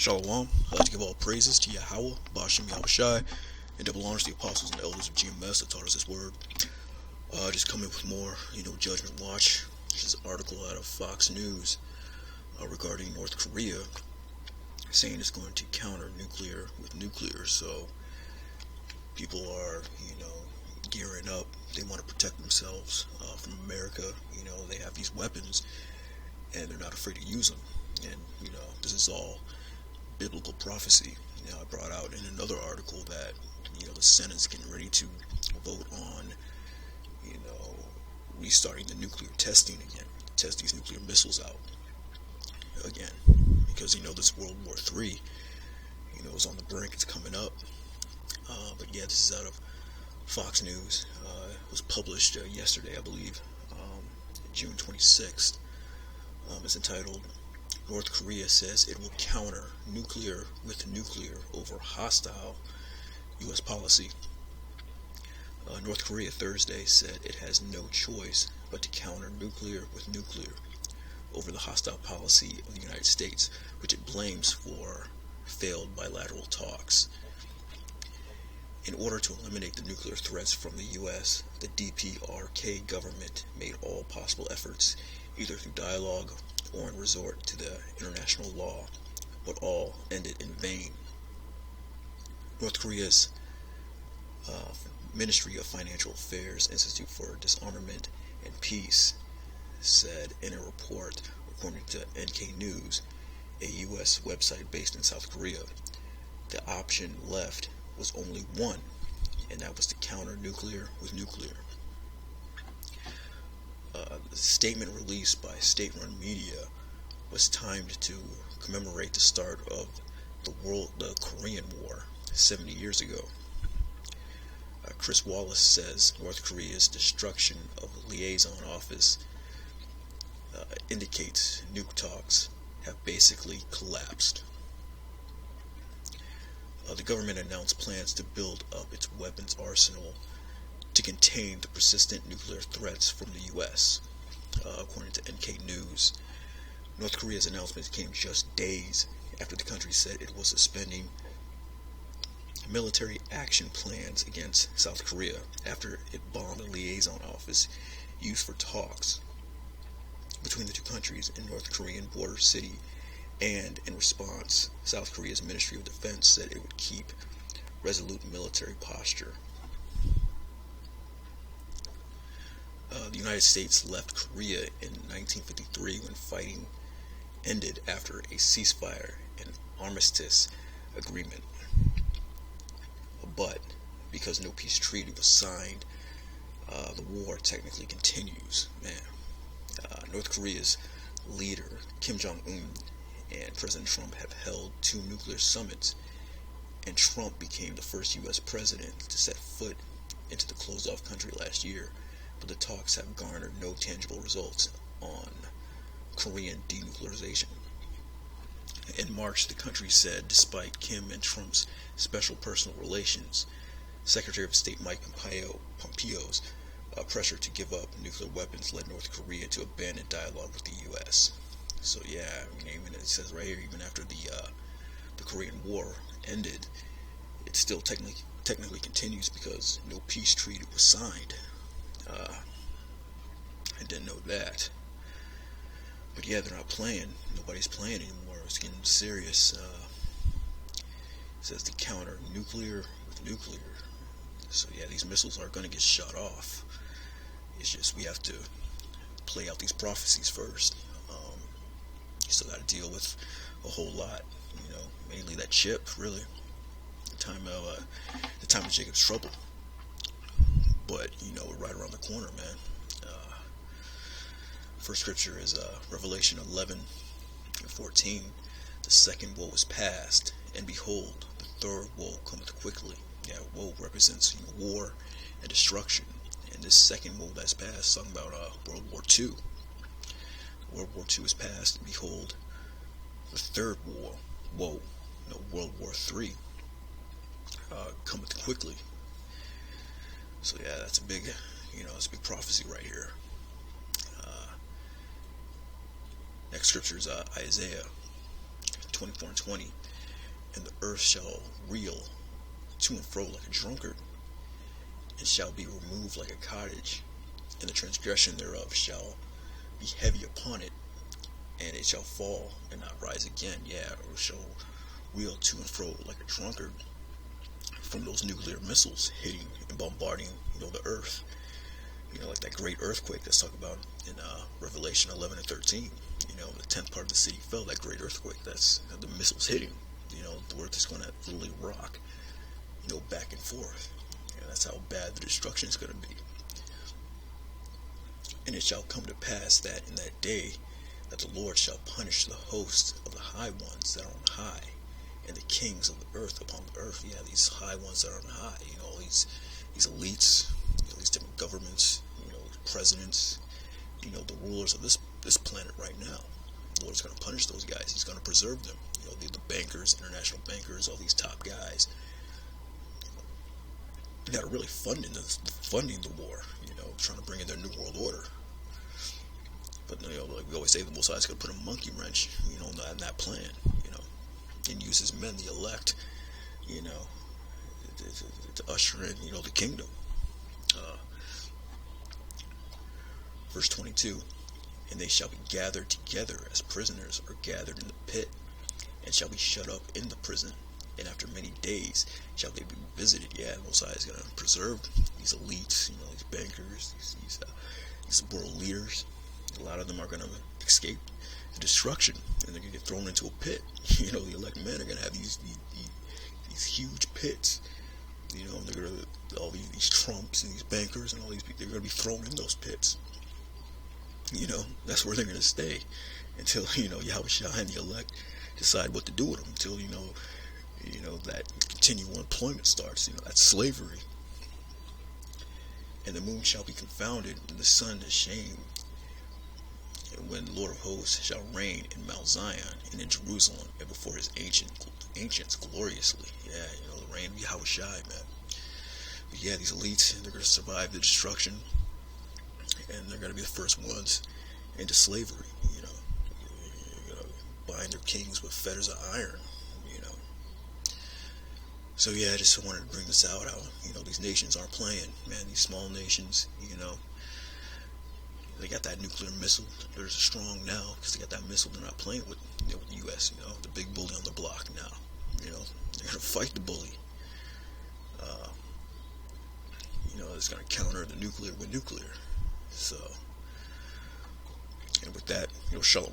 Shalom. I'd like to give all praises to Yahweh, Bashem Yahushai, and double honors to the apostles and elders of GMS that taught us His word. Just coming with more, Judgment Watch. This is an article out of Fox News regarding North Korea, saying it's going to counter nuclear with nuclear. So people are, gearing up. They want to protect themselves from America. They have these weapons, and they're not afraid to use them. And this is all biblical prophecy. I brought out in another article that the Senate's getting ready to vote on restarting the nuclear testing again, test these nuclear missiles out again, because this World War III is on the brink. It's coming up. But yeah, this is out of Fox News. It was published yesterday, I believe, June 26th. It's entitled, North Korea says it will counter nuclear with nuclear over hostile U.S. policy. North Korea Thursday said it has no choice but to counter nuclear with nuclear over the hostile policy of the United States, which it blames for failed bilateral talks. In order to eliminate the nuclear threats from the U.S., the DPRK government made all possible efforts, either through dialogue or in resort to the international law, but all ended in vain. North Korea's Ministry of Financial Affairs Institute for Disarmament and Peace said in a report, according to NK News, a U.S. website based in South Korea, the option left was only one, and that was to counter nuclear with nuclear. The statement released by state-run media was timed to commemorate the start of the Korean War 70 years ago. Chris Wallace says North Korea's destruction of the liaison office indicates nuke talks have basically collapsed. The government announced plans to build up its weapons arsenal to contain the persistent nuclear threats from the U.S. According to NK News, North Korea's announcement came just days after the country said it was suspending military action plans against South Korea after it bombed a liaison office used for talks between the two countries in North Korean border city. And in response, South Korea's Ministry of Defense said it would keep resolute military posture. The United States left Korea in 1953 when fighting ended after a ceasefire and armistice agreement. But because no peace treaty was signed, the war technically continues. North Korea's leader, Kim Jong-un, and President Trump have held 2 nuclear summits, and Trump became the first U.S. president to set foot into the closed-off country last year, but the talks have garnered no tangible results on Korean denuclearization. In March, the country said, despite Kim and Trump's special personal relations, Secretary of State Mike Pompeo's pressure to give up nuclear weapons led North Korea to abandon dialogue with the U.S. So yeah, even it says right here, even after the Korean War ended, it still technically continues because no peace treaty was signed. I didn't know that. But yeah, they're not playing. Nobody's playing anymore. It's getting serious. It says to counter nuclear with nuclear. So yeah, these missiles are going to get shot off. It's just we have to play out these prophecies first. You still got to deal with a whole lot. Mainly that chip, really. The time of Jacob's trouble. But we're right around the corner, man. First scripture is Revelation 11:14. The second woe is past, and behold, the third woe cometh quickly. Yeah, woe represents war and destruction, and this second woe that's past, talking about World War II. World War II is past, and behold, the third World War III cometh quickly. So yeah, that's a big, that's a big prophecy right here. Next scripture is Isaiah 24 and 20. And the earth shall reel to and fro like a drunkard, and shall be removed like a cottage, and the transgression thereof shall be heavy upon it, and it shall fall and not rise again. Yeah, or shall reel to and fro like a drunkard from those nuclear missiles hitting and bombarding, the earth. Like that great earthquake that's talked about in Revelation 11 and 13. The 10th part of the city fell, that great earthquake. That's the missiles hitting. The earth is going to literally rock, back and forth. That's how bad the destruction is going to be. And it shall come to pass that in that day that the Lord shall punish the host of the high ones that are on high, and the kings of the earth upon the earth. Yeah, these high ones that are on high. All these elites, these different governments, presidents, the rulers of this planet right now. The Lord's going to punish those guys. He's going to preserve them. The bankers, international bankers, all these top guys that are really funding the war. Trying to bring in their new world order. But like we always say, the Most High is going to put a monkey wrench, in that plan, and use His men, the elect, to usher in, the kingdom. Verse 22, and they shall be gathered together as prisoners are gathered in the pit, and shall be shut up in the prison, and after many days shall they be visited. Yeah, the Most High is going to preserve these elites, these bankers, these world leaders. A lot of them are going to escape the destruction, and they're going to get thrown into a pit. The elect men are going to have these huge pits. And they're going to, all these Trumps and these bankers and all these people, they're going to be thrown in those pits. That's where they're going to stay until, Yahushua and the elect decide what to do with them, until, that continual employment starts, that's slavery. And the moon shall be confounded, and the sun ashamed, and when the Lord of hosts shall reign in Mount Zion and in Jerusalem and before His ancients gloriously. Yeah, the reign of Yahushua, man. But yeah, these elites, they're going to survive the destruction, and they're going to be the first ones into slavery. They're going to bind their kings with fetters of iron. So yeah, I just wanted to bring this out, how, these nations aren't playing, man. These small nations, they got that nuclear missile. They're strong now because they got that missile. They're not playing with, the U.S., the big bully on the block now. They're going to fight the bully. It's going to counter the nuclear with nuclear. So, and with that, shalom.